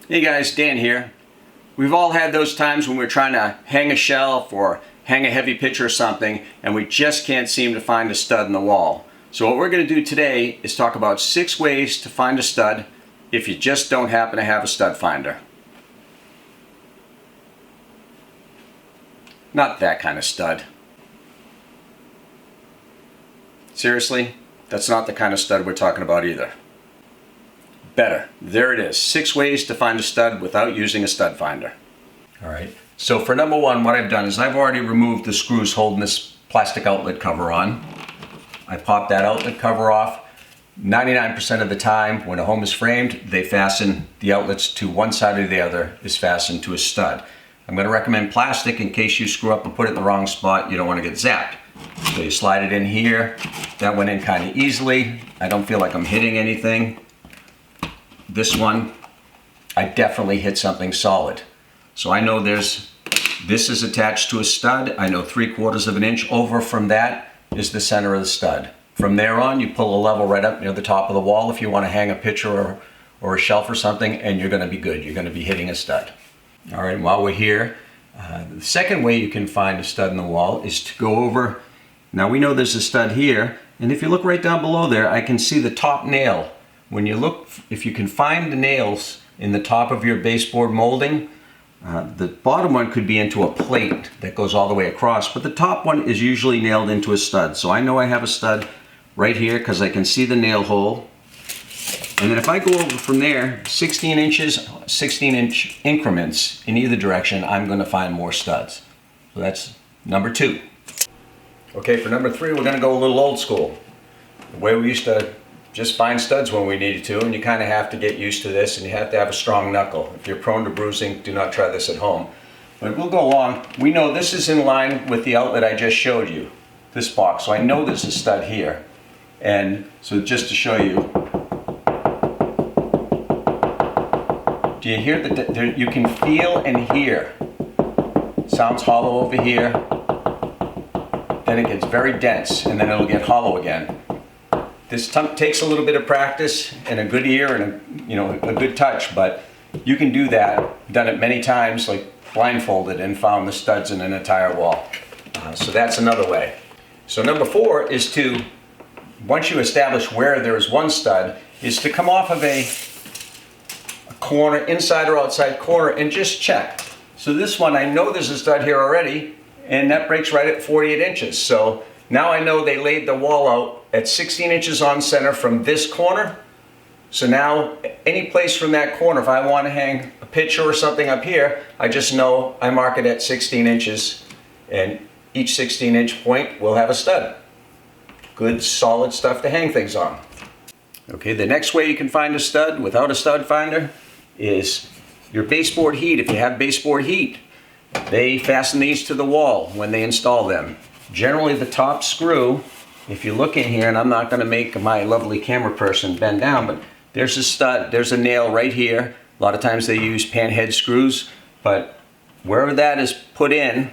Hey guys, Dan here. We've all had those times when we're trying to hang a shelf or hang a heavy picture or something and we just can't seem to find a stud in the wall. So what we're going to do today is talk about 6 ways to find a stud if you just don't happen to have a stud finder. Not that kind of stud. Seriously, that's not the kind of stud we're talking about either. Better. There it is. 6 ways to find a stud without using a stud finder. Alright, so for number 1, what I've done is I've already removed the screws holding this plastic outlet cover on. I pop that outlet cover off. 99% of the time when a home is framed, they fasten the outlets to one side or the other is fastened to a stud. I'm going to recommend plastic in case you screw up and put it in the wrong spot. You don't want to get zapped. So you slide it in here. That went in kind of easily. I don't feel like I'm hitting anything. This one, I definitely hit something solid. So I know this is attached to a stud. I know 3/4 of an inch over from that is the center of the stud. From there on, you pull a level right up near the top of the wall if you want to hang a picture or a shelf or something, and you're going to be good. You're going to be hitting a stud. All right, while we're here, the second way you can find a stud in the wall is to go over. Now we know there's a stud here, and if you look right down below there, I can see the top nail. When you look, if you can find the nails in the top of your baseboard molding, the bottom one could be into a plate that goes all the way across, but the top one is usually nailed into a stud. So I know I have a stud right here because I can see the nail hole. And then if I go over from there, 16 inches, 16-inch increments in either direction, I'm going to find more studs. So that's number 2. Okay, for number 3, we're going to go a little old school. The way we used to just find studs when we needed to, and you kind of have to get used to this, and you have to have a strong knuckle. If you're prone to bruising, do not try this at home. But we'll go along. We know this is in line with the outlet I just showed you, this box. So I know there's a stud here. And so just to show you, do you hear that? You can feel and hear. Sounds hollow over here. Then it gets very dense, and then it'll get hollow again. This takes a little bit of practice and a good ear and a good touch, but you can do that. Done it many times, like blindfolded, and found the studs in an entire wall. So that's another way. So number 4 is to, once you establish where there is one stud, is to come off of a corner, inside or outside corner, and just check. So this one, I know there's a stud here already, and that breaks right at 48 inches. So now I know they laid the wall out at 16 inches on center from this corner. So now any place from that corner, if I want to hang a picture or something up here, I just know I mark it at 16 inches, and each 16-inch point will have a stud. Good solid stuff to hang things on. Okay, the next way you can find a stud without a stud finder is your baseboard heat. If you have baseboard heat, they fasten these to the wall when they install them. Generally the top screw, if you look in here, and I'm not going to make my lovely camera person bend down, but there's a stud, there's a nail right here. A lot of times they use panhead screws, but wherever that is put in,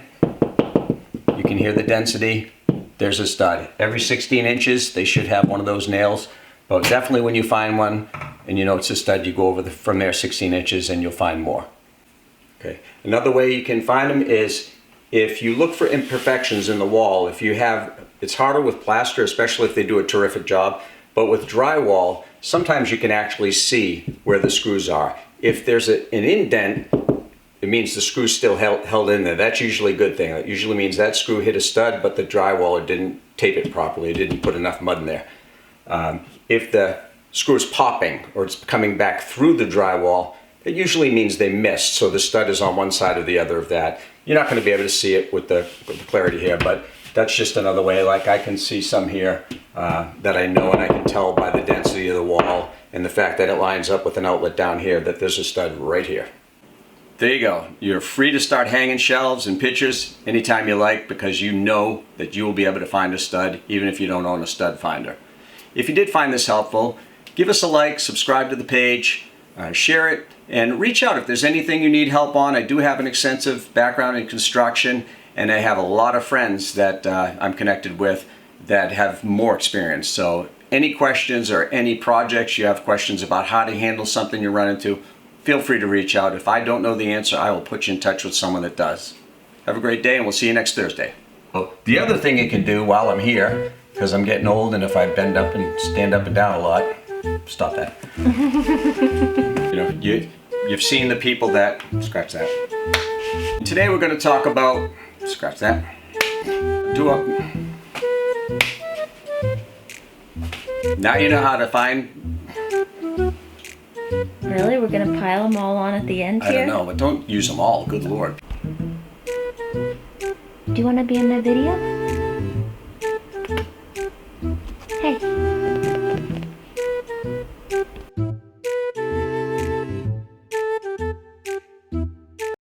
you can hear the density. There's a stud. Every 16 inches they should have one of those nails, but definitely when you find one and you know it's a stud, you go over from there 16 inches and you'll find more. Okay. Another way you can find them is if you look for imperfections in the wall. If you have, it's harder with plaster, especially if they do a terrific job, but with drywall, sometimes you can actually see where the screws are. If there's an indent, it means the screw's still held in there. That's usually a good thing. That usually means that screw hit a stud, but the drywall didn't tape it properly. It didn't put enough mud in there. If the screw is popping or it's coming back through the drywall, it usually means they missed, so the stud is on one side or the other of that. You're not going to be able to see it with the clarity here, but that's just another way. Like I can see some here that I know, and I can tell by the density of the wall and the fact that it lines up with an outlet down here that there's a stud right here. There you go. You're free to start hanging shelves and pictures anytime you like, because you know that you will be able to find a stud even if you don't own a stud finder. If you did find this helpful, give us a like, subscribe to the page, share it, and reach out if there's anything you need help on. I do have an extensive background in construction, and I have a lot of friends that I'm connected with that have more experience. So any questions or any projects you have questions about how to handle something you run into, feel free to reach out. If I don't know the answer, I will put you in touch with someone that does. Have a great day, and we'll see you next Thursday. Oh, the other thing you can do while I'm here, because I'm getting old and if I bend up and stand up and down a lot, stop that. You know, you've seen the people that, scratch that. Today we're going to talk about, scratch that, now you know how to find. Really? We're going to pile them all on at the end here? I don't know, but don't use them all, good Lord. Do you want to be in the video?